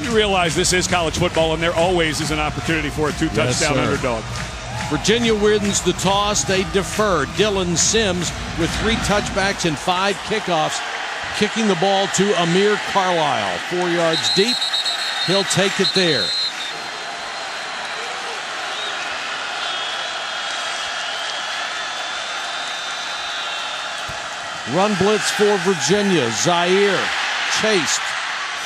You realize this is college football, and there always is an opportunity for a two-touchdown underdog. Virginia wins the toss. They defer. Dylan Sims with 3 touchbacks and 5 kickoffs, kicking the ball to Amir Carlisle. 4 yards deep. He'll take it there. Run blitz for Virginia. Zaire chased.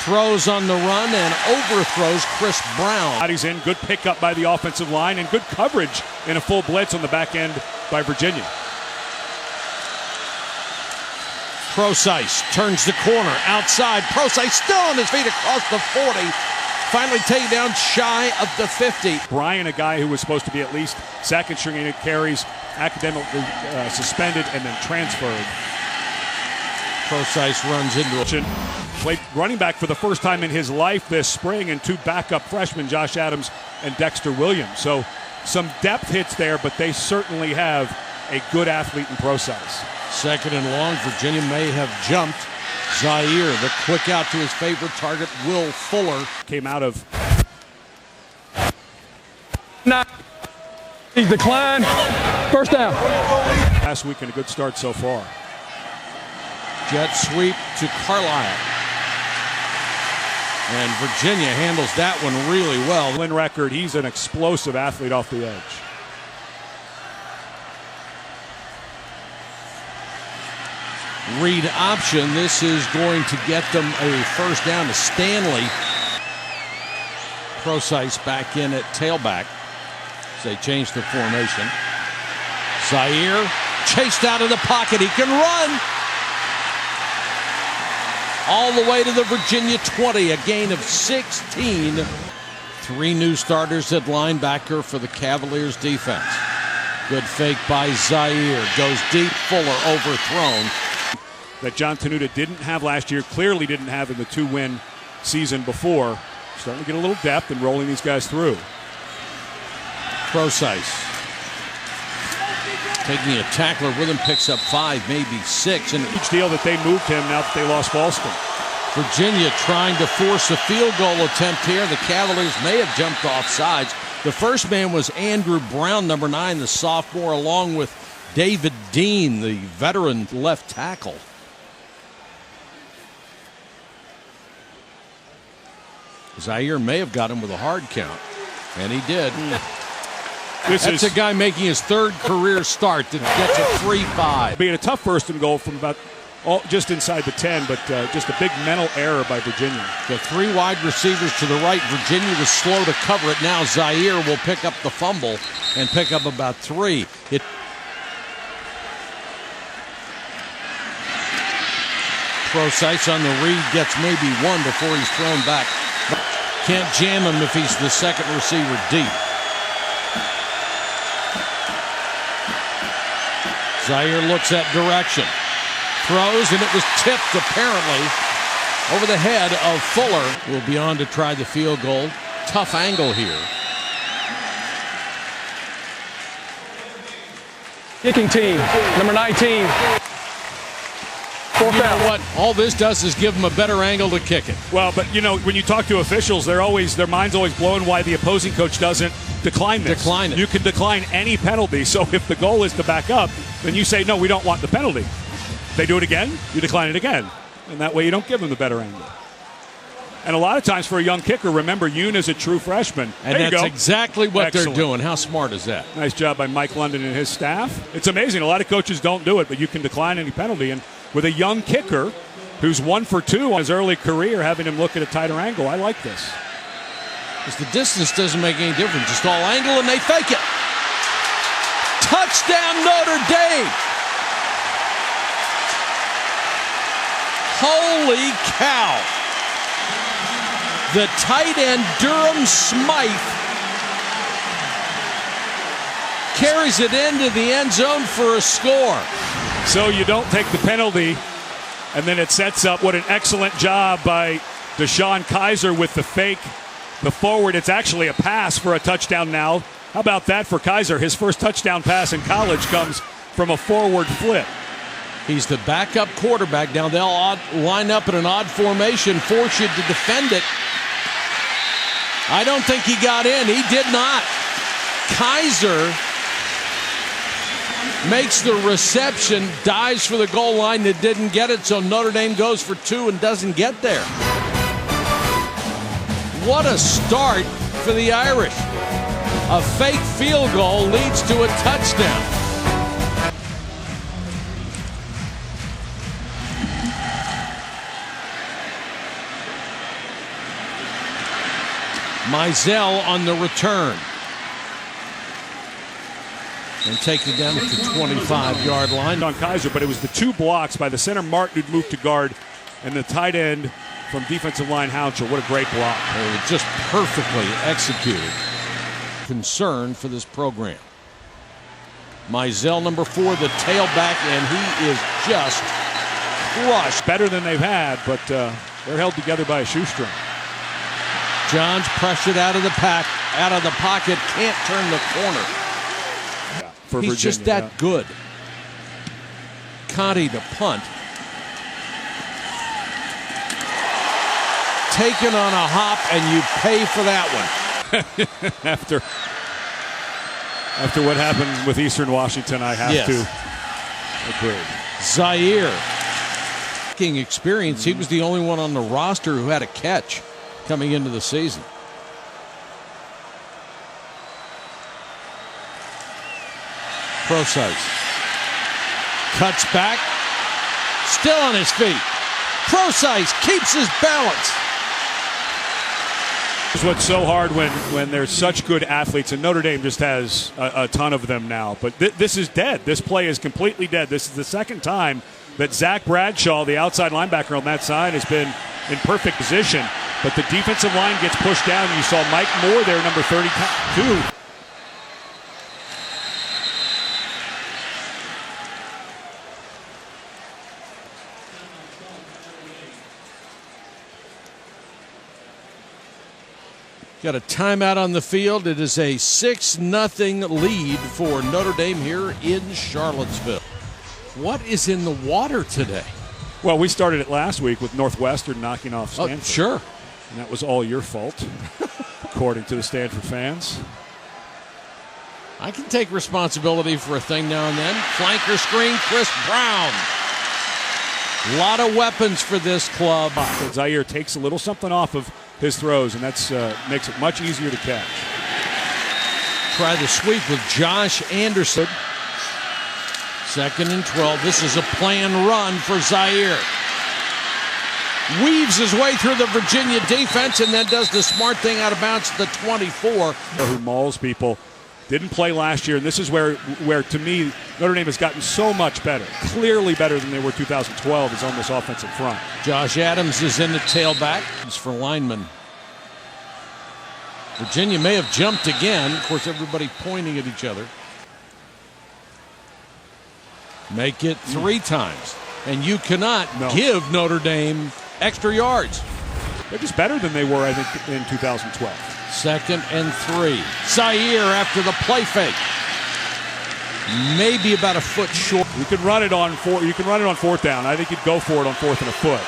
Throws on the run and overthrows Chris Brown. He's in. Good pickup by the offensive line and good coverage in a full blitz on the back end by Virginia. Procise turns the corner outside. Procise still on his feet across the 40. Finally taken down shy of the 50. Brian, a guy who was supposed to be at least second string carries, academically suspended and then transferred. Procise runs into it. Played running back for the first time in his life this spring, and 2 backup freshmen, Josh Adams and Dexter Williams. So some depth hits there, but they certainly have a good athlete in Procise. Second and long. Virginia may have jumped. Zaire, the quick out to his favorite target, Will Fuller. Came out of. He's declined. First down. Last week, and a good start so far. Jet sweep to Carlisle. And Virginia handles that one really well. Win record, he's an explosive athlete off the edge. Read option. This is going to get them a first down to Stanley. Procise back in at tailback as they change the formation. Zaire chased out of the pocket. He can run. All the way to the Virginia 20, a gain of 16. 3 new starters at linebacker for the Cavaliers defense. Good fake by Zaire. Goes deep. Fuller overthrown. That John Tenuta didn't have last year, clearly didn't have in the 2-win season before. Starting to get a little depth and rolling these guys through. Procise taking a tackler with him, picks up 5, maybe 6. And huge deal that they moved him now that they lost Boston. Virginia trying to force a field goal attempt here. The Cavaliers may have jumped off sides. The first man was Andrew Brown, number 9, the sophomore, along with David Dean, the veteran left tackle. Zaire may have got him with a hard count, and he did. That's a guy making his 3rd career start that gets a 3-5. Being a tough first and goal from about just inside the 10, but just a big mental error by Virginia. The 3 wide receivers to the right. Virginia was slow to cover it. Now Zaire will pick up the fumble and pick up about 3. Procise on the read gets maybe 1 before he's thrown back. Can't jam him if he's the second receiver deep. Zaire looks at direction. Throws, and it was tipped apparently over the head of Fuller. Will be on to try the field goal. Tough angle here. Kicking team, number 19. You know what? All this does is give them a better angle to kick it. Well, but you know, when you talk to officials, their mind's always blown why the opposing coach doesn't decline this. Decline it. You can decline any penalty. So if the goal is to back up, then you say, no, we don't want the penalty. They do it again, you decline it again. And that way you don't give them the better angle. And a lot of times for a young kicker, remember, Yoon is a true freshman. And there you that's go. exactly what Excellent. they're doing. How smart is that? Nice job by Mike London and his staff. It's amazing. A lot of coaches don't do it, but you can decline any penalty. And with a young kicker who's 1 for 2 on his early career, having him look at a tighter angle, I like this. Because the distance doesn't make any difference. Just all angle, and they fake it. Touchdown, Notre Dame! Holy cow! The tight end, Durham Smythe, carries it into the end zone for a score. So you don't take the penalty, and then it sets up what an excellent job by Deshaun Kizer with the fake. The forward, it's actually a pass for a touchdown now. How about that for Kizer? His first touchdown pass in college comes from a forward flip. He's the backup quarterback. Now they'll line up in an odd formation, force you to defend it. I don't think he got in. He did not. Kizer makes the reception, dives for the goal line that didn't get it, so Notre Dame goes for 2 and doesn't get there. What a start for the Irish. A fake field goal leads to a touchdown. Mizell on the return. And take it down to the 25-yard line. On Kizer, but it was the 2 blocks by the center Martin who'd moved to guard, and the tight end from defensive line Houcher. What a great block. Just perfectly executed. Concern for this program. Mizell, number 4, the tailback, and he is just crushed. Better than they've had, but they're held together by a shoestring. Johns pressured out of the pocket, can't turn the corner. For He's Virginia, just that good. Conti to punt. Taken on a hop, and you pay for that one. After what happened with Eastern Washington, I have to agree. Zaire. Experience. He was the only one on the roster who had a catch coming into the season. Procyse cuts back, still on his feet. Procyse keeps his balance. This is what's so hard when there's such good athletes, and Notre Dame just has a ton of them now. But this is dead. This play is completely dead. This is the second time that Zach Bradshaw, the outside linebacker on that side, has been in perfect position. But the defensive line gets pushed down. You saw Mike Moore there, number 32. Got a timeout on the field. It is a 6-0 lead for Notre Dame here in Charlottesville. What is in the water today? Well, we started it last week with Northwestern knocking off Stanford. Oh, sure. And that was all your fault, according to the Stanford fans. I can take responsibility for a thing now and then. Flanker screen, Chris Brown. A lot of weapons for this club. Zaire takes a little something off of his throws, and that's makes it much easier to catch. Try the sweep with Josh Anderson. 2nd and 12. This is a planned run for Zaire. Weaves his way through the Virginia defense and then does the smart thing out of bounds at the 24. Who mauls people. Didn't play last year, and this is where to me, Notre Dame has gotten so much better. Clearly better than they were 2012 is on this offensive front. Josh Adams is in the tailback. It's for linemen. Virginia may have jumped again. Of course, everybody pointing at each other. Make it 3 times. And you cannot give Notre Dame extra yards. They're just better than they were, I think, in 2012. 2nd and 3. Zaire after the play fake. Maybe about a foot short. You can run it on 4th down. I think you'd go for it on 4th and a foot.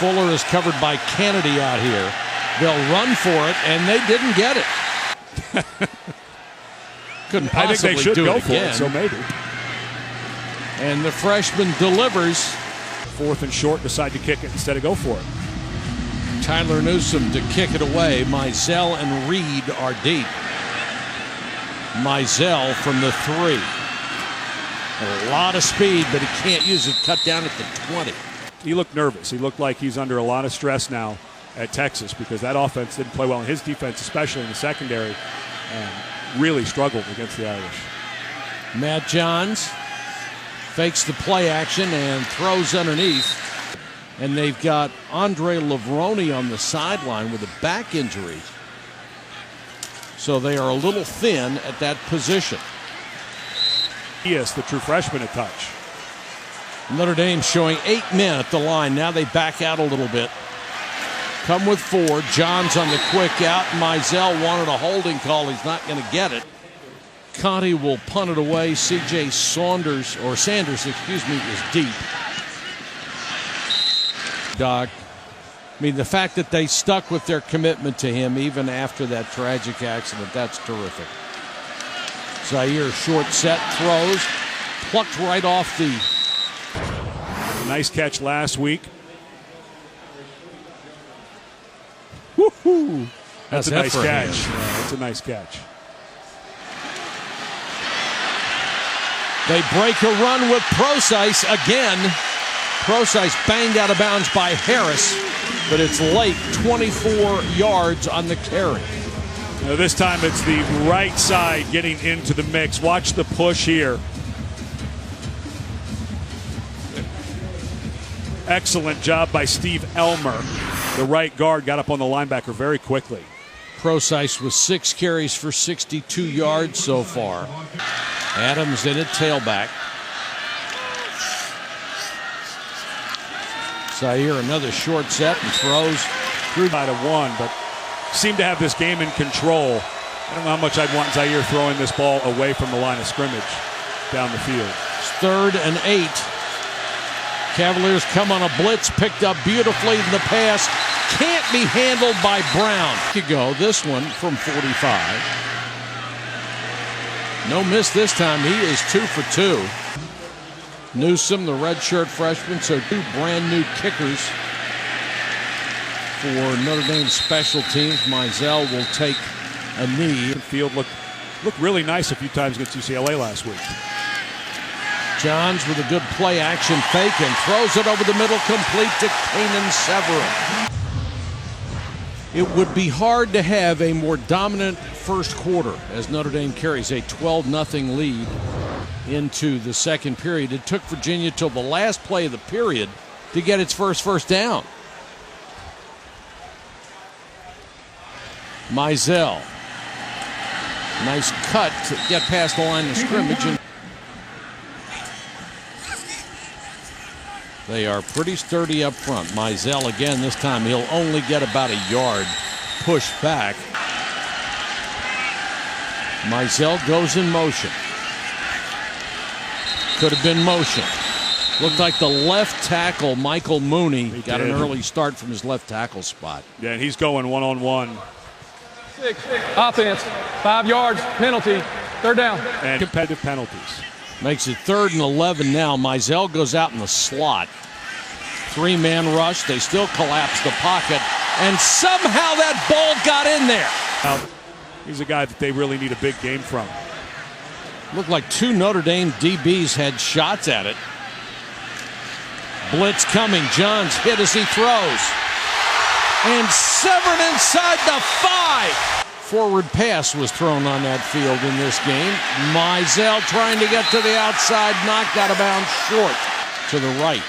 Fuller is covered by Kennedy out here. They'll run for it, and they didn't get it. Couldn't possibly I think they should do go it for again. it, so maybe. And the freshman delivers. 4th and short, decide to kick it instead of go for it. Tyler Newsome to kick it away. Mizell and Reed are deep. Mizell from the 3. A lot of speed, but he can't use it. Cut down at the 20. He looked nervous. He looked like he's under a lot of stress now at Texas because that offense didn't play well. And his defense, especially in the secondary, really struggled against the Irish. Matt Johns fakes the play action and throws underneath. And they've got Andre Lavroni on the sideline with a back injury. So they are a little thin at that position. Yes, the true freshman, a touch. Notre Dame showing 8 men at the line. Now they back out a little bit. Come with 4. Johns on the quick out. Mizell wanted a holding call. He's not going to get it. Conti will punt it away. C.J. Sanders, is deep. Doc I mean, the fact that they stuck with their commitment to him even after that tragic accident, that's terrific. Zaire short set, throws, plucked right off the... Nice catch last week. Woo-hoo. That's a nice catch. Yeah, that's a nice catch. They break a run with Procise again. Procise banged out of bounds by Harris, but it's late, 24 yards on the carry. Now this time it's the right side getting into the mix. Watch the push here. Excellent job by Steve Elmer. The right guard got up on the linebacker very quickly. Procise with 6 carries for 62 yards so far. Adams in at tailback. Zaire another short set and throws through by to 1, but seemed to have this game in control. I don't know how much I'd want Zaire throwing this ball away from the line of scrimmage down the field. It's 3rd and 8. Cavaliers come on a blitz, picked up beautifully in the pass. Can't be handled by Brown. You go, this one from 45. No miss this time. He is 2 for 2. Newsome, the redshirt freshman, so 2 brand new kickers for Notre Dame special teams. Mizell will take a knee. The field looked really nice a few times against UCLA last week. Johns with a good play action fake and throws it over the middle, complete to Kanan Severin. It would be hard to have a more dominant first quarter as Notre Dame carries a 12-0 lead into the second period. It took Virginia till the last play of the period to get its first down. Mizell. Nice cut to get past the line of scrimmage. And they are pretty sturdy up front. Mizell again, this time he'll only get about a yard pushed back. Mizell goes in motion. Could have been motion. Looked like the left tackle, Michael Mooney, got an early start from his left tackle spot. Yeah, and he's going one-on-one. 6, offense, 5 yards, penalty, 3rd down. And competitive penalties. Makes it 3rd and 11 now. Mizell goes out in the slot. 3-man rush. They still collapse the pocket. And somehow that ball got in there. Now, he's a guy that they really need a big game from. Looked like 2 Notre Dame DBs had shots at it. Blitz coming. Johns hit as he throws. And Severin inside the 5. Forward pass was thrown on that field in this game. Mizell trying to get to the outside, knocked out of bounds short to the right.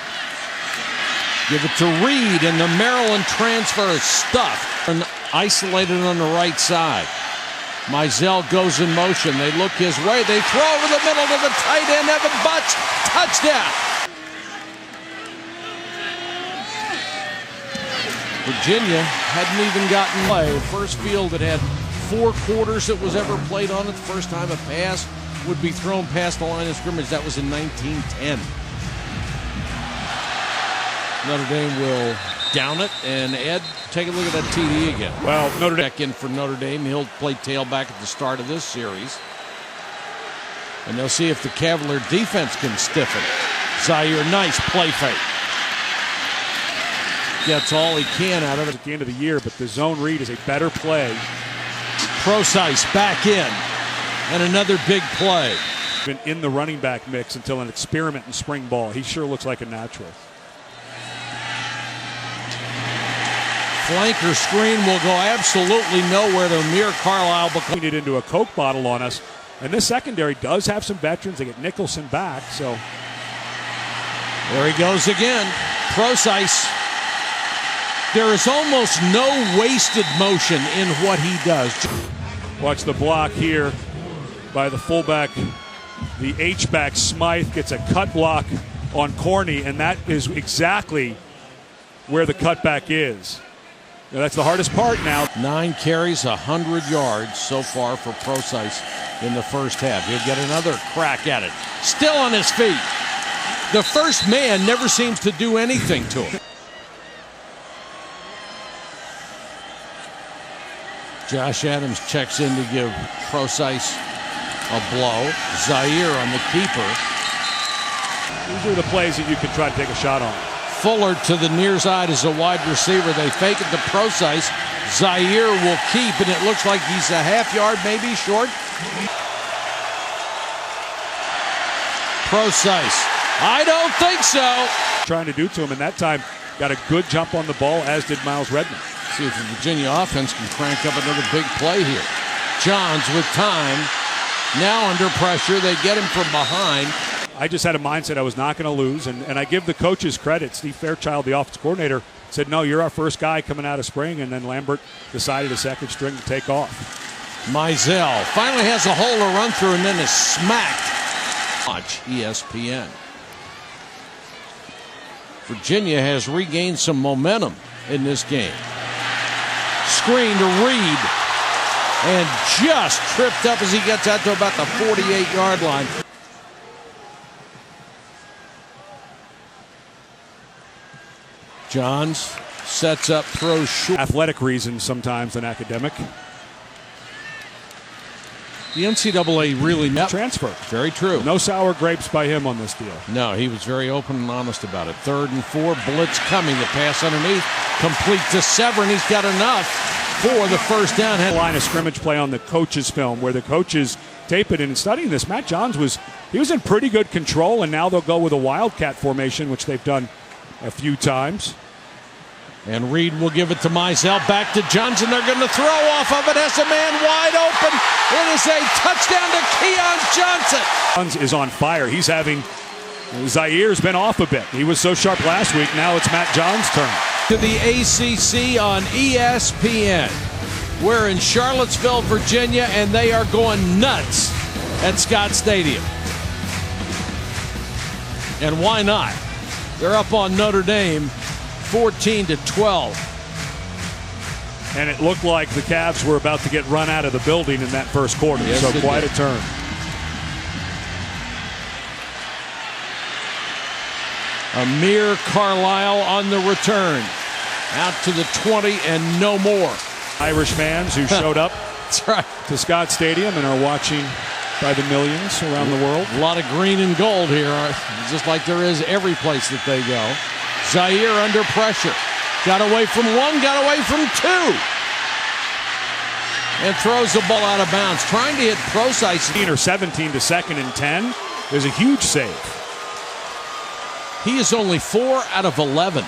Give it to Reed, and the Maryland transfer is stuffed and isolated on the right side. Mizell goes in motion. They look his way. They throw over the middle to the tight end, Evan Butts. Touchdown. Virginia hadn't even gotten play. First field that had 4 quarters that was ever played on it. The first time a pass would be thrown past the line of scrimmage. That was in 1910. Notre Dame will down it, and Ed, take a look at that TD again. Well, Notre Dame back in for Notre Dame. He'll play tailback at the start of this series. And they'll see if the Cavalier defense can stiffen. Zaire, nice play fake. Gets all he can out of it at the end of the year, but the zone read is a better play. Procise back in, and another big play. Been in the running back mix until an experiment in spring ball. He sure looks like a natural. Flanker screen will go absolutely nowhere to Amir Carlisle. Putting it into a Coke bottle on us. And this secondary does have some veterans. They get Nicholson back, so. There he goes again. Procise. There is almost no wasted motion in what he does. Watch the block here by the fullback. The H-back Smythe gets a cut block on Corney, and that is exactly where the cutback is. Now, that's the hardest part now. 9 carries, 100 yards so far for Procise in the first half. He'll get another crack at it. Still on his feet. The first man never seems to do anything to him. Josh Adams checks in to give Procise a blow. Zaire on the keeper. These are the plays that you can try to take a shot on. Fuller to the near side as a wide receiver. They fake it to Procise. Zaire will keep, and it looks like he's a half yard, maybe short. Procise. I don't think so. Trying to do to him, and that time got a good jump on the ball, as did Miles Redmond. See if the Virginia offense can crank up another big play here. Johns with time. Now under pressure. They get him from behind. I just had a mindset I was not going to lose, and I give the coaches credit. Steve Fairchild, the offensive coordinator, said, no, you're our first guy coming out of spring, and then Lambert decided a second string to take off. Mizell finally has a hole to run through and then is smacked. Watch ESPN. Virginia has regained some momentum in this game. Screen to Reed, and just tripped up as he gets out to about the 48-yard line. Johns sets up, throws short. Athletic reasons sometimes than academic. The NCAA really transfer. Very true. No sour grapes by him on this deal. No, he was very open and honest about it. 3rd and 4, blitz coming. The pass underneath, complete to Severin. He's got enough for the first down. Line of scrimmage play on the coaches' film, where the coaches tape it. And in studying this, Matt Johns was in pretty good control, and now they'll go with a wildcat formation, which they've done a few times. And Reed will give it to Mizell. Back to Johnson. They're going to throw off of it. Has a man wide open. It is a touchdown to Keon Johnson. Johns is on fire. He's having Zaire's been off a bit. He was so sharp last week. Now it's Matt Johns' turn. To the ACC on ESPN. We're in Charlottesville, Virginia, and they are going nuts at Scott Stadium. And why not? They're up on Notre Dame 14-12. And it looked like the Cavs were about to get run out of the building in that first quarter. Yes, so quite a turn. Amir Carlisle on the return. Out to the 20 and no more. Irish fans who showed up That's right. to Scott Stadium and are watching by the millions around the world. A lot of green and gold here, just like there is every place that they go. Zaire under pressure. Got away from one, got away from two. And throws the ball out of bounds. Trying to hit Procise. Or 17 to 2nd and 10. There's a huge save. He is only 4 out of 11.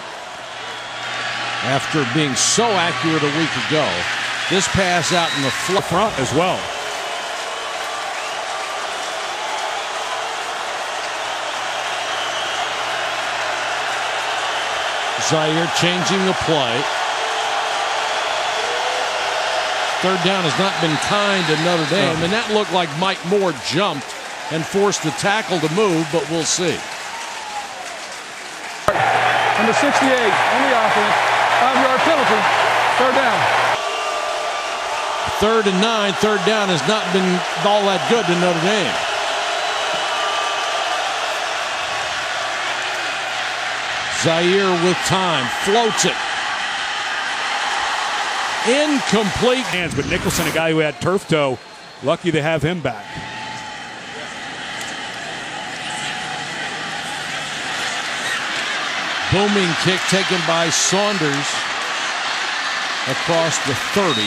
After being so accurate a week ago. This pass out in the front as well. Zaire changing the play. 3rd down has not been kind to Notre Dame, and that looked like Mike Moore jumped and forced the tackle to move, but we'll see. Number 68 on the offense. 5-yard penalty. 3rd down. 3rd and 9. 3rd down has not been all that good to Notre Dame. Zaire with time, floats it. Incomplete. Hands, but Nicholson, a guy who had turf toe, lucky to have him back. Booming kick taken by Saunders across the 30.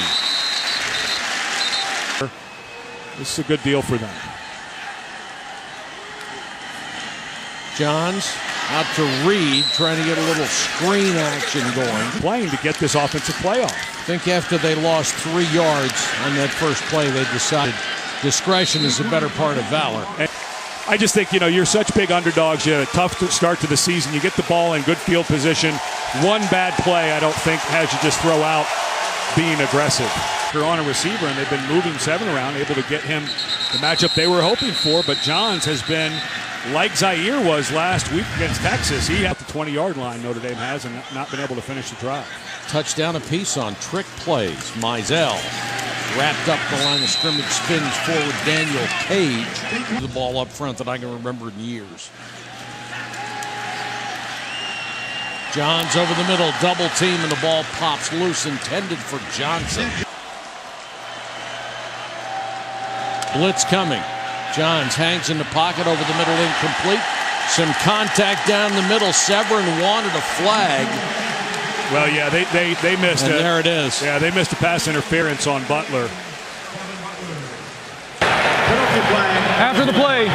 This is a good deal for them. Johns out to Reed, trying to get a little screen action going. Playing to get this offensive playoff. I think after they lost 3 yards on that first play, they decided discretion is the better part of valor. And I just think, you're such big underdogs. You had a tough start to the season. You get the ball in good field position. One bad play, I don't think, has you just throw out being aggressive. They're on a receiver, and they've been moving Seven around, able to get him the matchup they were hoping for. But Johns has been like Zaire was last week against Texas. He had the 20-yard line, Notre Dame has, and not been able to finish the drive. Touchdown apiece on trick plays. Mizell wrapped up the line of scrimmage, spins forward. Daniel Cage, the ball up front that I can remember in years. Johns over the middle, double team, and the ball pops loose, intended for Johnson. Blitz coming. Johns hangs in the pocket over the middle, incomplete. Some contact down the middle. Severin wanted a flag. Well, yeah, they missed it. There it is. Yeah, they missed a pass interference on Butler. After the play,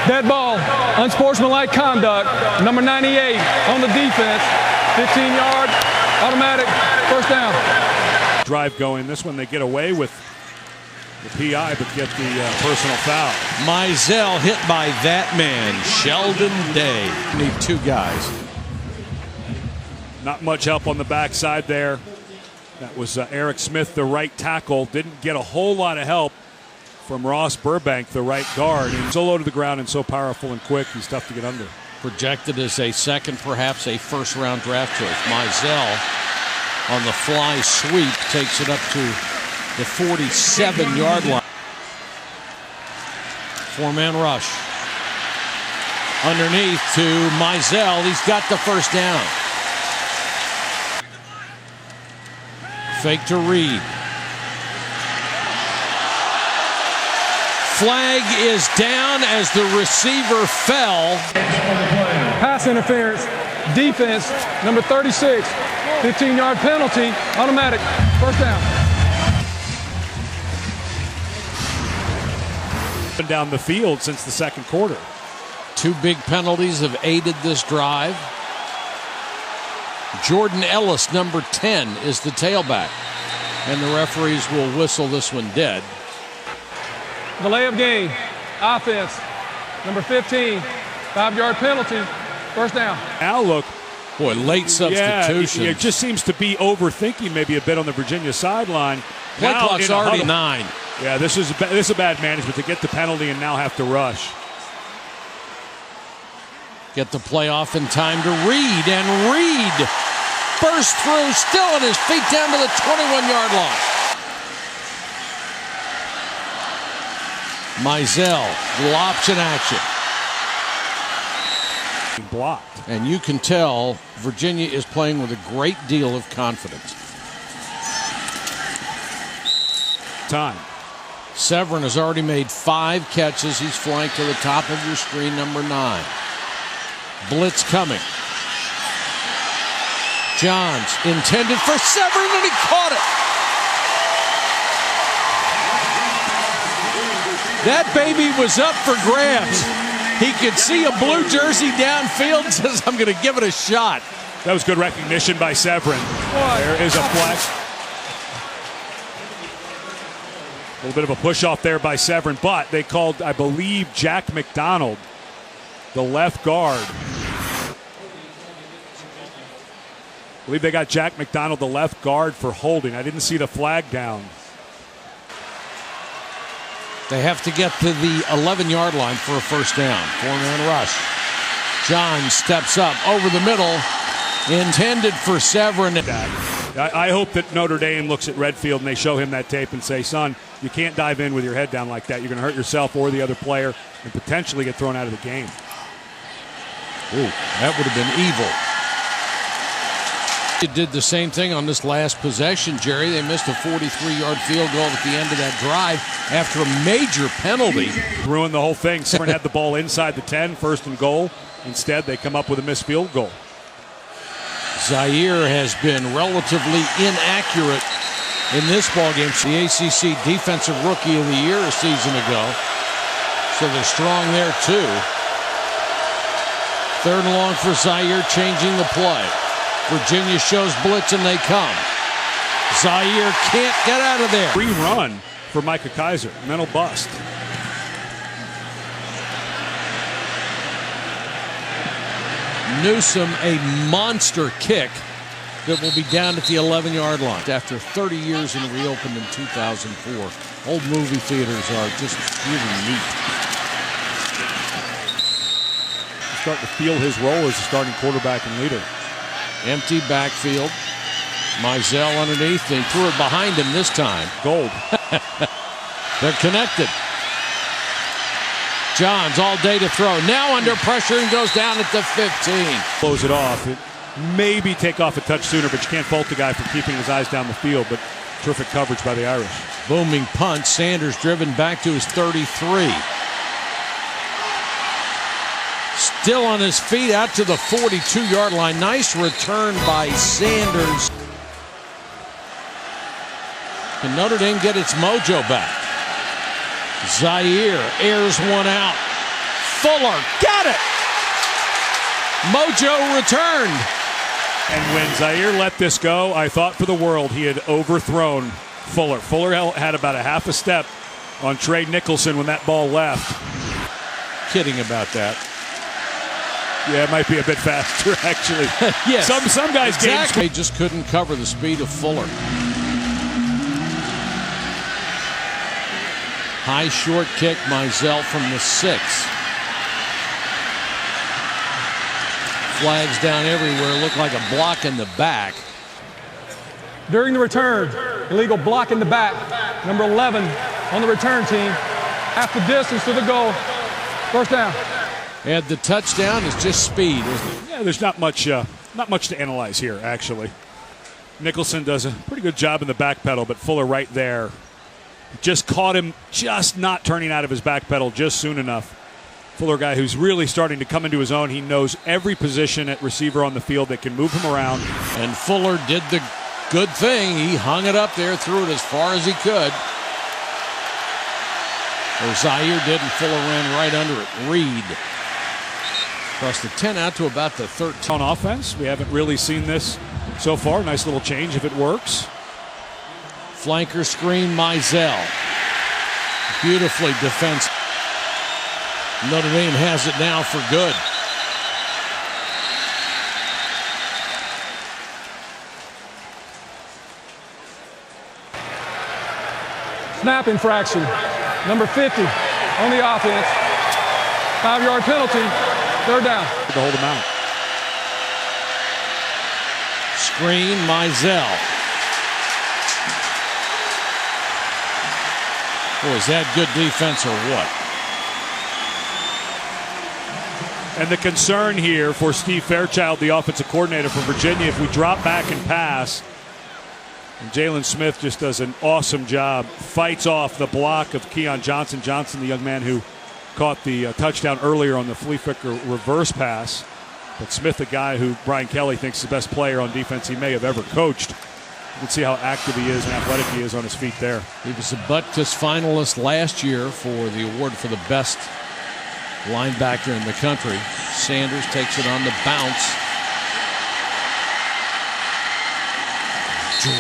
dead ball, unsportsmanlike conduct, number 98 on the defense, 15-yard, automatic, first down. Drive going. This one they get away with the PI, but get the personal foul. Mizell hit by that man, Sheldon Day. Need two guys. Not much help on the backside there. That was Eric Smith, the right tackle. Didn't get a whole lot of help from Ross Burbank, the right guard. He's so low to the ground and so powerful and quick, he's tough to get under. Projected as a second, perhaps a first-round draft choice. Mizell on the fly sweep takes it up to the 47-yard line. Four-man rush. Underneath to Mizell. He's got the first down. Fake to Reed. Flag is down as the receiver fell. Pass interference, defense, number 36, 15-yard penalty, automatic, first down. Down the field since the second quarter. Two big penalties have aided this drive. Jordan Ellis, number 10, is the tailback. And the referees will whistle this one dead. Delay of game, offense, number 15, 5-yard penalty, first down. Now look. Boy, late substitution. Yeah, it just seems to be overthinking maybe a bit on the Virginia sideline. Play clock's already 9. Yeah, this is a bad management to get the penalty and now have to rush. Get the play off in time to Reed, and Reed burst through, still on his feet down to the 21-yard line. Mizell, little option action. Blocked. And you can tell Virginia is playing with a great deal of confidence. Time. Severin has already made 5 catches. He's flanked to the top of your screen, number 9. Blitz coming. Johns intended for Severin, and he caught it. That baby was up for grabs. He could see a blue jersey downfield and says, I'm going to give it a shot. That was good recognition by Severin. There is a flex. A little bit of a push off there by Severin, but they called, I believe, Jack McDonald, the left guard. I believe they got Jack McDonald, the left guard, for holding. I didn't see the flag down. They have to get to the 11-yard line for a first down. Four-man rush. John steps up over the middle, intended for Severin. I hope that Notre Dame looks at Redfield and they show him that tape and say, son, you can't dive in with your head down like that. You're going to hurt yourself or the other player and potentially get thrown out of the game. Ooh, that would have been evil. It did the same thing on this last possession, Jerry. They missed a 43-yard field goal at the end of that drive after a major penalty. Ruined the whole thing. Severin had the ball inside the 10, first and goal. Instead, they come up with a missed field goal. Zaire has been relatively inaccurate in this ballgame. The ACC Defensive Rookie of the Year a season ago. So they're strong there, too. Third and long for Zaire, changing the play. Virginia shows blitz, and they come. Zaire can't get out of there. Free run for Micah Kizer. Mental bust. Newsom, a monster kick that will be down at the 11-yard line. After 30 years and reopened in 2004. Old movie theaters are just really neat. He's starting to feel his role as a starting quarterback and leader. Empty backfield. Mizell underneath. They threw it behind him this time. Gold. They're connected. Johns all day to throw. Now under pressure and goes down at the 15. Close it off. It maybe take off a touch sooner, but you can't fault the guy for keeping his eyes down the field. But Terrific coverage by the Irish. Booming punt. Sanders driven back to his 33. Still on his feet out to the 42-yard line. Nice return by Sanders. Can Notre Dame get its mojo back? Zaire airs one out. Fuller got it. Mojo returned. And when Zaire let this go, I thought for the world he had overthrown Fuller. Fuller had about a half a step on Trey Nicholson when that ball left. Kidding about that. Yeah, it might be a bit faster, actually. Yes. Some guys' exactly. games They just couldn't cover the speed of Fuller. High short kick, Mizell from the 6. Flags down everywhere. Look like a block in the back. During the return, illegal block in the back. Number 11 on the return team. Half the distance to the goal. First down. And the touchdown is just speed, isn't it? Yeah, there's not much to analyze here, actually. Nicholson does a pretty good job in the back pedal, but Fuller right there just caught him just not turning out of his back pedal just soon enough. Fuller, guy who's really starting to come into his own. He knows every position at receiver on the field that can move him around. And Fuller did the good thing. He hung it up there, threw it as far as he could. Or Zaire did, and Fuller ran right under it. Reed across the 10 out to about the 13. On offense, we haven't really seen this so far. Nice little change if it works. Flanker screen, Mizell. Beautifully defensive. Notre Dame has it now for good. Snap infraction. Number 50 on the offense. 5-yard penalty. Third down. To hold him out. Screen, Mizell. Boy, is that good defense or what? And the concern here for Steve Fairchild, the offensive coordinator for Virginia, if we drop back and pass, and Jalen Smith just does an awesome job, fights off the block of Keon Johnson. Johnson, the young man who caught the touchdown earlier on the flea flicker reverse pass. But Smith, the guy who Brian Kelly thinks is the best player on defense he may have ever coached. You can see how active he is and athletic he is on his feet there. He was a Butkus finalist last year for the award for the best linebacker in the country. Sanders takes it on the bounce.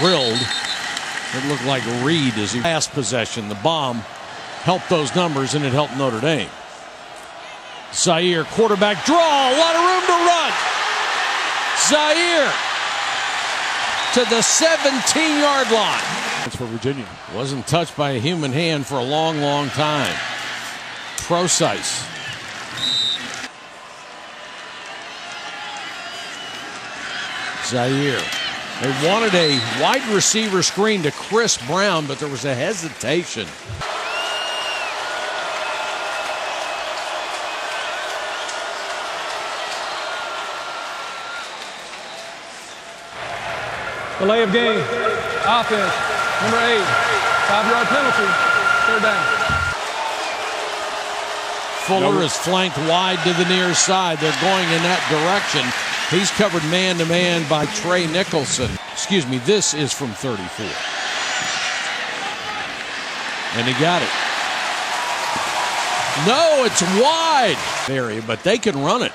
Drilled. It looked like Reed as he last possession. The bomb helped those numbers, and it helped Notre Dame. Zaire, quarterback draw, a lot of room to run. Zaire to the 17-yard line. That's for Virginia. Wasn't touched by a human hand for a long, long time. Precise. Zaire. They wanted a wide receiver screen to Chris Brown, but there was a hesitation. Delay of game. Offense. Number 8. 5-yard penalty. Third down. Fuller is flanked wide to the near side. They're going in that direction. He's covered man-to-man by Trey Nicholson. Excuse me, this is from 34. And he got it. No, it's wide area, but they can run it.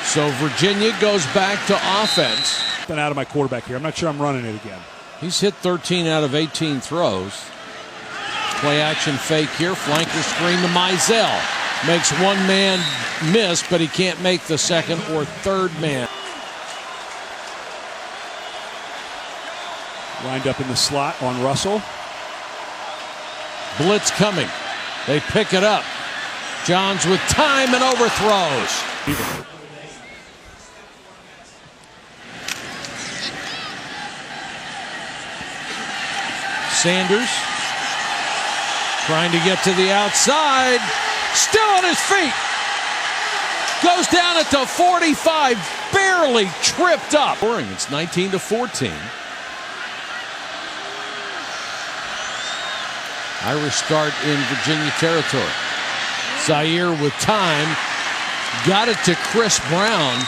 So Virginia goes back to offense. Been out of my quarterback here. I'm not sure I'm running it again. He's hit 13 out of 18 throws. Play action fake here. Flanker screen to Mizell. Makes one man miss, but he can't make the second or third man. Lined up in the slot on Russell. Blitz coming. They pick it up. Johns with time and overthrows. Sanders trying to get to the outside. Still on his feet. Goes down at the 45. barely tripped up. It's 19-14. Irish start in Virginia territory. Zaire with time. Got it to Chris Brown.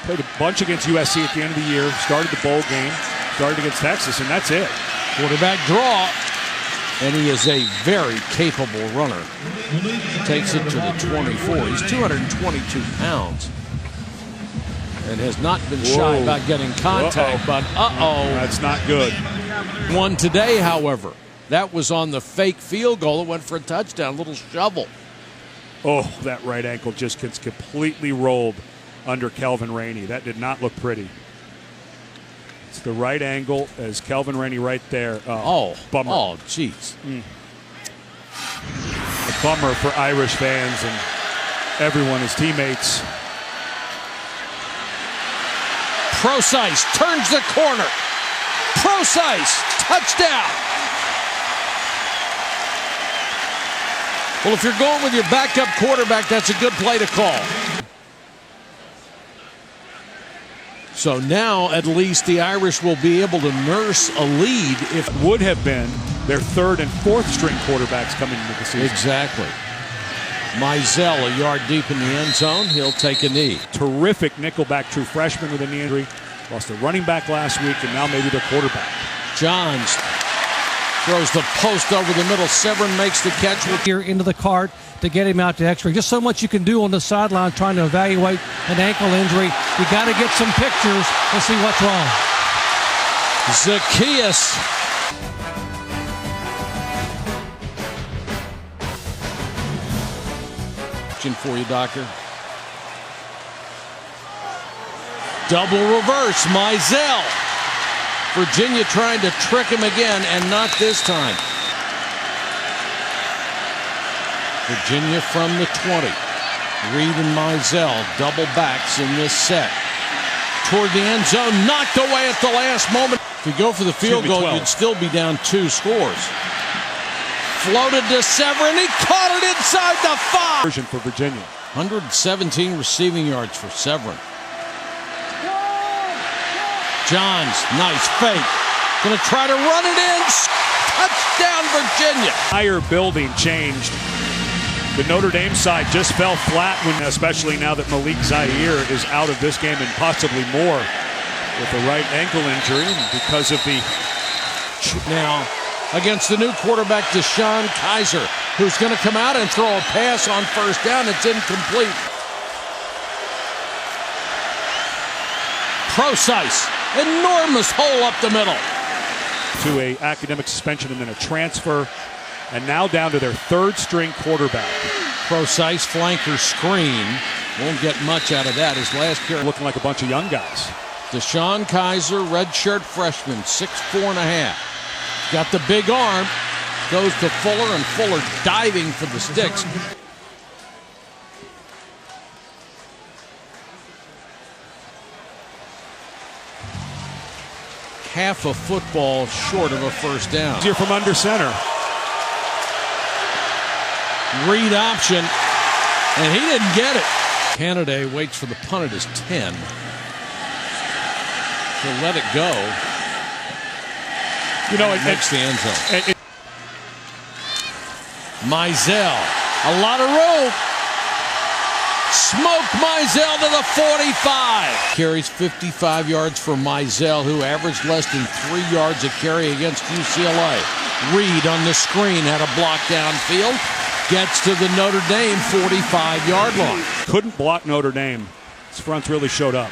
Played a bunch against USC at the end of the year. Started the bowl game. Started against Texas, and that's it. Quarterback draw. And he is a very capable runner. Takes it to the 24. He's 222 pounds. And has not been shy about getting contact, but That's not good. One today, however. That was on the fake field goal. It went for a touchdown, little shovel. Oh, that right ankle just gets completely rolled under Kelvin Rainey. That did not look pretty. It's the right angle as Kelvin Rainey right there. Bummer. Oh, jeez. A bummer for Irish fans and everyone, his teammates. Procise turns the corner. Procise, touchdown. Well, if you're going with your backup quarterback, that's a good play to call. So now, at least, the Irish will be able to nurse a lead if it would have been their third and fourth string quarterbacks coming into the season. Exactly. Mizell a yard deep in the end zone. He'll take a knee. Terrific nickelback true freshman with a knee injury. Lost a running back last week, and now maybe their quarterback. Johns throws the post over the middle. Severin makes the catch. Here into the cart to get him out to X-ray. Just so much you can do on the sideline trying to evaluate an ankle injury. You got to get some pictures and see what's wrong. Zacchaeus. For you, Doctor. Double reverse. Mizell. Virginia trying to trick him again, and not this time. Virginia from the 20. Reed and Mizell double backs in this set. Toward the end zone, knocked away at the last moment. If you go for the field goal, you'd still be down 2 scores. Floated to Severin. He caught it inside the 5. For Virginia. 117 receiving yards for Severin. Johns, nice fake. Going to try to run it in. Touchdown, Virginia. Entire building changed. The Notre Dame side just fell flat, especially now that Malik Zaire is out of this game and possibly more with a right ankle injury because of the... Now, against the new quarterback, Kizer, who's going to come out and throw a pass on first down. It's incomplete. Procise, enormous hole up the middle. To a academic suspension and then a transfer, and now down to their third string quarterback. Procise flanker screen. Won't get much out of that. His last carry. Looking like a bunch of young guys. Kizer, redshirt freshman, 6'4.5". Got the big arm, goes to Fuller, and Fuller diving for the sticks. Half a football short of a first down. Here from under center. Read option, and he didn't get it. Canada waits for the punt at his 10. He'll let it go. You know, it makes the end zone. Mizell, a lot of room. Smoked Mizell to the 45. Carries 55 yards for Mizell, who averaged less than 3 yards a carry against UCLA. Reed on the screen had a block downfield. Gets to the Notre Dame 45-yard line. Couldn't block Notre Dame. His fronts really showed up.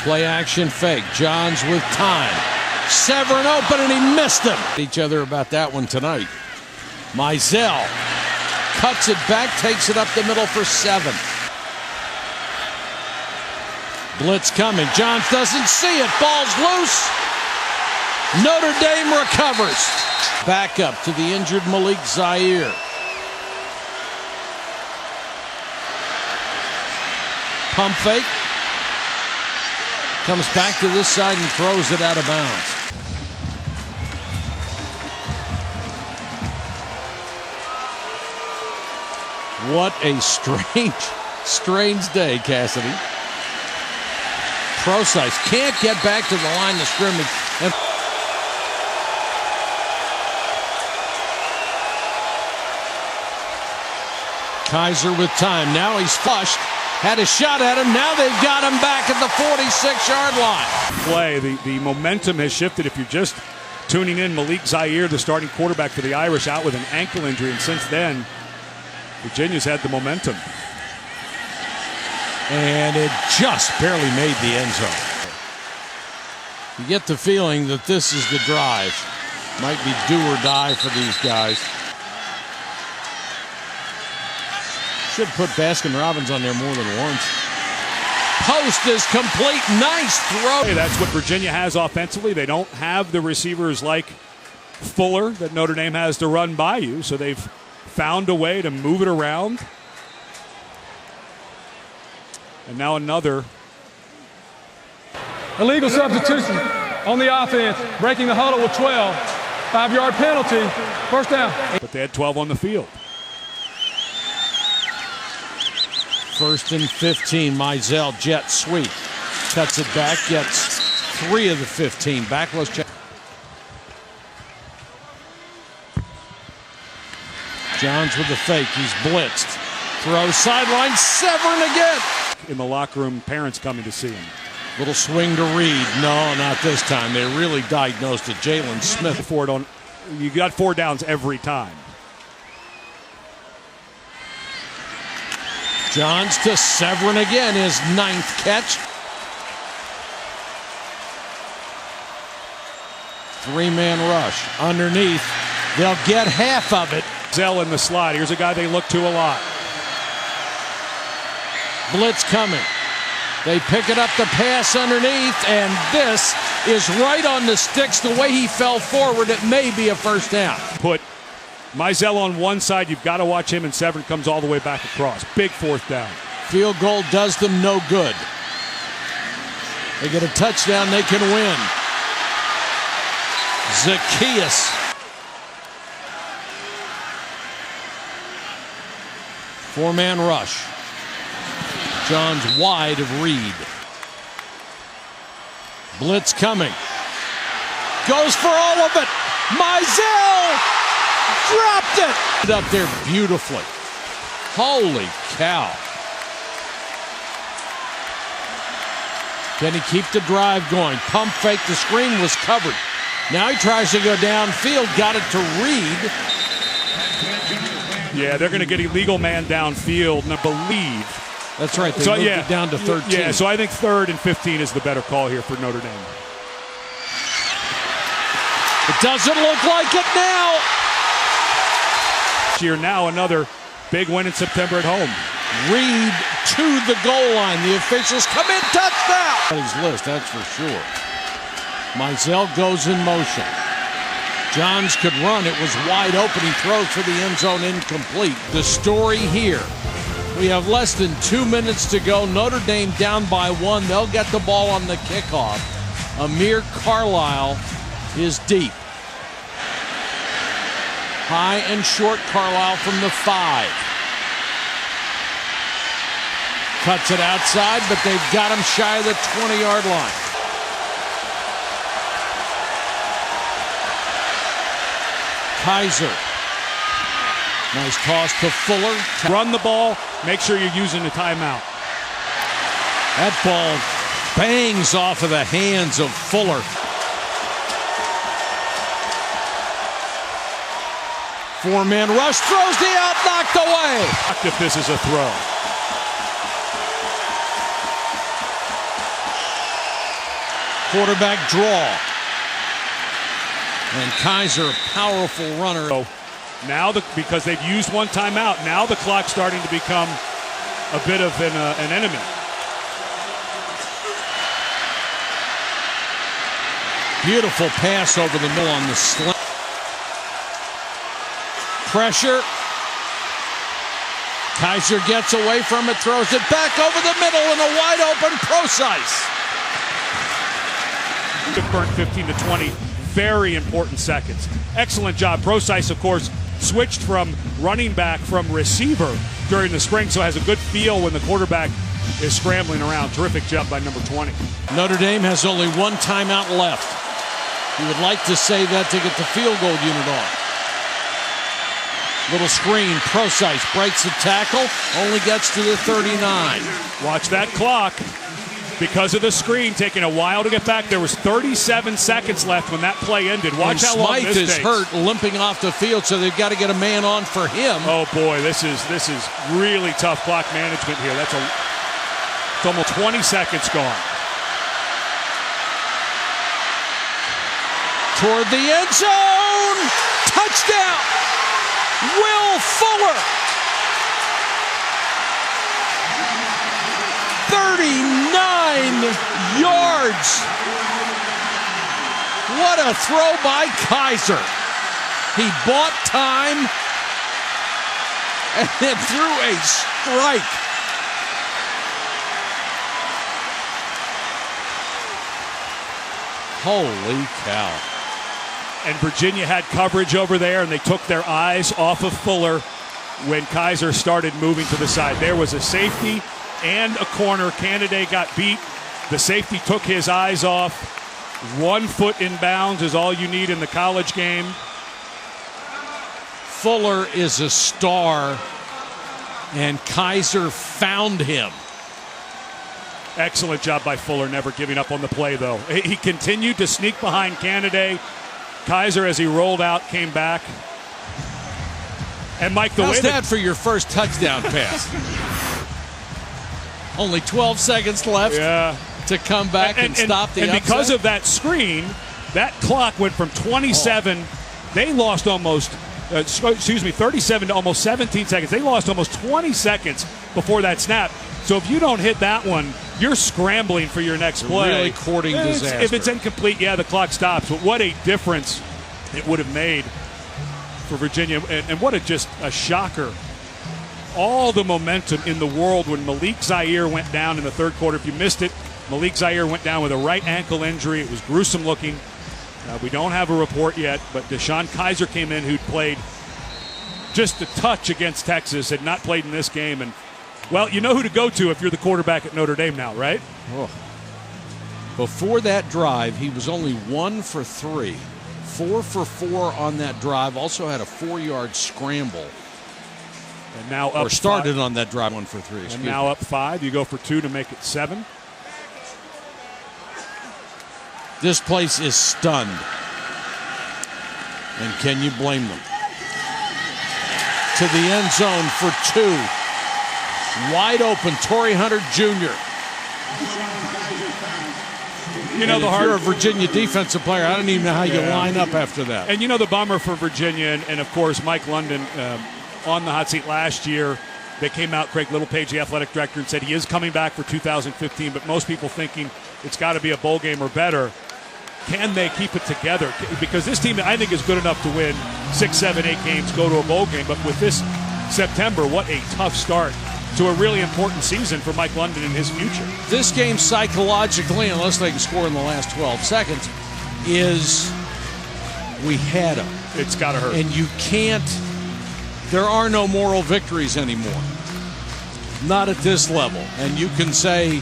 Play action fake. Johns with time. Severin open, and he missed him. Each other about that one tonight. Mizell cuts it back, takes it up the middle for 7. Blitz coming. Johns doesn't see it. Ball's loose. Notre Dame recovers. Back up to the injured Malik Zaire. Pump fake. Comes back to this side and throws it out of bounds. What a strange day, Cassidy. Procise can't get back to the line of scrimmage. And Kizer with time. Now he's flushed. Had a shot at him. Now they've got him back at the 46-yard line. Play. The momentum has shifted. If you're just tuning in, Malik Zaire, the starting quarterback for the Irish, out with an ankle injury. And since then, Virginia's had the momentum. And it just barely made the end zone. You get the feeling that this is the drive. Might be do or die for these guys. Should put Baskin-Robbins on there more than once. Post is complete. Nice throw. Hey, that's what Virginia has offensively. They don't have the receivers like Fuller that Notre Dame has to run by you, so they've found a way to move it around. And now another. Illegal substitution on the offense, breaking the huddle with 12. 5-yard penalty, first down. But they had 12 on the field. 1st and 15. Mizell jet sweep. Cuts it back, gets 3 of the 15. Backless check. Johns with the fake. He's blitzed. Throws sideline. Severn again. In the locker room, parents coming to see him. Little swing to Reed. No, not this time. They really diagnosed it. Jalen Smith. For it on, you got 4 downs every time. Johns to Severn again, his 9th catch. 3-man rush underneath. They'll get half of it. Zell in the slot. Here's a guy they look to a lot. Blitz coming. They pick it up the pass underneath, and this is right on the sticks. The way he fell forward, it may be a first down. Put Mizell on one side, you've got to watch him, and Severn comes all the way back across. Big 4th down. Field goal does them no good. They get a touchdown, they can win. Zacchaeus. Four-man rush. Johns wide of Reed. Blitz coming. Goes for all of it. Mizell dropped it. Up there beautifully. Holy cow. Can he keep the drive going? Pump fake, the screen was covered. Now he tries to go downfield, got it to Reed. Yeah, they're going to get illegal man downfield, and I believe. That's right, they moved it down to 13. Yeah, so I think 3rd and 15 is the better call here for Notre Dame. It doesn't look like it now. Here now another big win in September at home. Reed to the goal line. The officials come in, touchdown. On his list, that's for sure. Mizell goes in motion. Johns could run. It was wide open. He throws for the end zone, incomplete. The story here. We have less than 2 minutes to go. Notre Dame down by 1. They'll get the ball on the kickoff. Amir Carlisle is deep. High and short Carlisle from the 5. Cuts it outside, but they've got him shy of the 20-yard line. Kizer. Nice toss to Fuller. Run the ball. Make sure you're using the timeout. That ball bangs off of the hands of Fuller. Four-man rush, throws the out, knocked away. If this is a throw. Quarterback draw. And Kizer, a powerful runner. So now, because they've used one timeout, now the clock's starting to become a bit of an enemy. Beautiful pass over the middle on the slant. Pressure. Kizer gets away from it, throws it back over the middle in a wide open Procise. Burnt 15 to 20. Very important seconds. Excellent job. Procise, of course, switched from running back from receiver during the spring, so has a good feel when the quarterback is scrambling around. Terrific job by number 20. Notre Dame has only one timeout left. He would like to save that to get the field goal unit on. Little screen, Procise breaks the tackle, only gets to the 39. Watch that clock. Because of the screen taking a while to get back, there was 37 seconds left when that play ended. Watch how long Smythe this is takes. hurt, limping off the field, so they've got to get a man on for him. Oh boy, this is really tough clock management here. It's almost 20 seconds gone. Toward the end zone, touchdown, Will Fuller. 39 yards. What a throw by Kizer. He bought time and then threw a strike. Holy cow. And Virginia had coverage over there, and they took their eyes off of Fuller when Kizer started moving to the side. There was a safety and a corner. Candidate got beat. The safety took his eyes off. 1 foot in bounds is all you need in the college game. Fuller is a star, and Kizer found him. Excellent job by Fuller, never giving up on the play, though. He continued to sneak behind Candidate. Kizer, as he rolled out, came back. And Mike, How's that for your first touchdown pass? Only 12 seconds left to come back and stop the upset. And because of that screen, that clock went from 27. They lost almost, 37 to almost 17 seconds. They lost almost 20 seconds before that snap. So if you don't hit that one, you're scrambling for your next play. Really courting disaster. If it's incomplete, the clock stops. But what a difference it would have made for Virginia. And what just a shocker. All the momentum in the world when Malik Zaire went down in the third quarter. If you missed it, Malik Zaire went down with a right ankle injury. It was gruesome looking. We don't have a report yet, but Deshaun Kizer came in, who'd played just a touch against Texas, had not played in this game. And, well, you know who to go to if you're the quarterback at Notre Dame now, right? Oh. Before that drive, he was only 1 for 3. 4 for 4 on that drive. Also had a 4-yard scramble. And now up. Or started 5. On that drive, 1 for 3. And now up 5. You go for 2 to make it 7. This place is stunned. And can you blame them? To the end zone for 2. Wide open, Torrey Hunter Jr. You know, if you're a Virginia defensive player, I don't even know how you line up after that. And you know the bummer for Virginia, and of course Mike London on the hot seat last year. They came out, Craig Littlepage, the athletic director, and said he is coming back for 2015, but most people thinking it's got to be a bowl game or better. Can they keep it together? Because this team, I think, is good enough to win 6, 7, 8 games, go to a bowl game. But with this September, what a tough start to a really important season for Mike London and his future. This game psychologically, unless they can score in the last 12 seconds, is we had them. It's got to hurt. And you can't, there are no moral victories anymore. Not at this level. And you can say,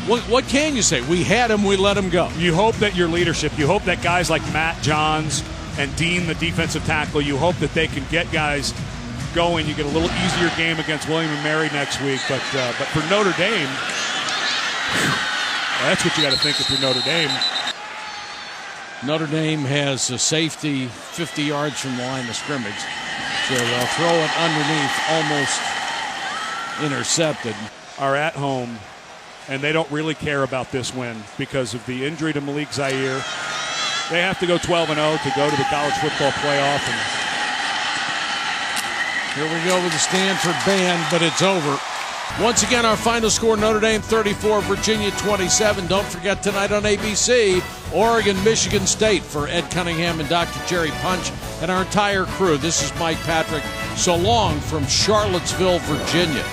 what can you say? We had him, we let him go. You hope that your leadership, you hope that guys like Matt Johns and Dean, the defensive tackle, you hope that they can get guys going. You get a little easier game against William & Mary next week. But for Notre Dame, that's what you got to think if you're Notre Dame. Notre Dame has a safety 50 yards from the line of scrimmage. So they'll throw it underneath, almost intercepted. Are at home, and they don't really care about this win because of the injury to Malik Zaire. They have to go 12-0 to go to the college football playoff. And here we go with the Stanford band, but it's over. Once again, our final score, Notre Dame 34, Virginia 27. Don't forget tonight on ABC, Oregon, Michigan State. For Ed Cunningham and Dr. Jerry Punch and our entire crew, this is Mike Patrick. So long from Charlottesville, Virginia.